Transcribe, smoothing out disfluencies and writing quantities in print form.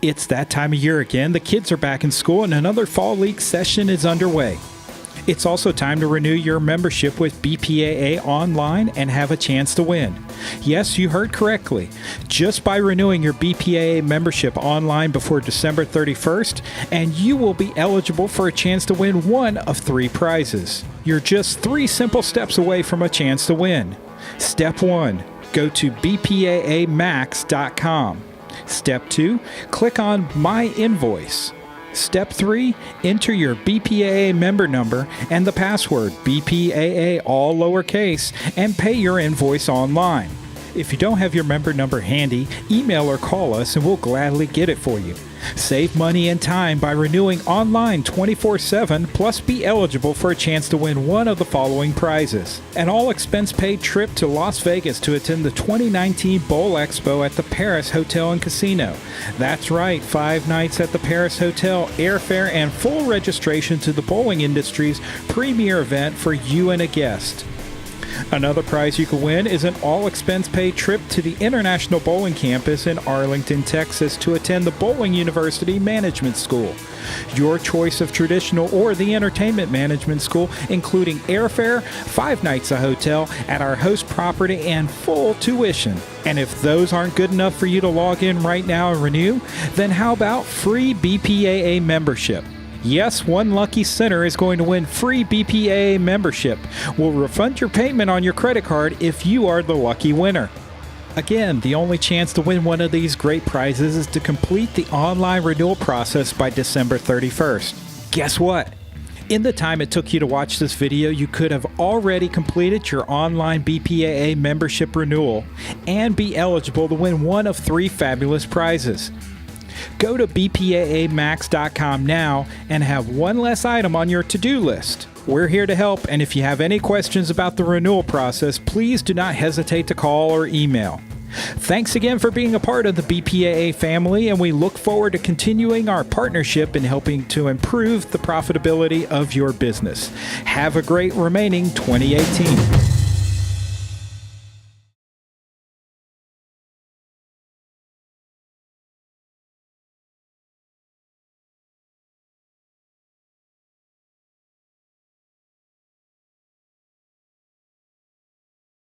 It's that time of year again. The kids are back in school and another fall league session is underway. It's also time to renew your membership with BPAA online and have a chance to win. Yes, you heard correctly. Just by renewing your BPAA membership online before December 31st, and you will be eligible for a chance to win one of 3 prizes. You're just 3 simple steps away from a chance to win. Step 1, go to bpaamax.com. Step 2, click on My Invoice. Step 3, enter your BPAA member number and the password BPAA all lowercase and pay your invoice online. If you don't have your member number handy, email or call us and we'll gladly get it for you. Save money and time by renewing online 24/7, plus be eligible for a chance to win one of the following prizes: an all-expense-paid trip to Las Vegas to attend the 2019 Bowl Expo at the Paris Hotel and Casino. That's right, 5 nights at the Paris Hotel, airfare, and full registration to the bowling industry's premier event for you and a guest. Another prize you can win is an all-expense-paid trip to the International Bowling Campus in Arlington, Texas to attend the Bowling University Management School. Your choice of traditional or the Entertainment Management School, including airfare, 5 nights a hotel at our host property, and full tuition. And if those aren't good enough for you to log in right now and renew, then how about free BPAA membership? Yes, one lucky sinner is going to win free BPAA membership. We'll refund your payment on your credit card if you are the lucky winner. Again, the only chance to win one of these great prizes is to complete the online renewal process by December 31st. Guess what? In the time it took you to watch this video, you could have already completed your online BPAA membership renewal and be eligible to win one of 3 fabulous prizes. Go to bpaamax.com now and have one less item on your to-do list. We're here to help, and if you have any questions about the renewal process, please do not hesitate to call or email. Thanks again for being a part of the BPAA family, and we look forward to continuing our partnership in helping to improve the profitability of your business. Have a great remaining 2018.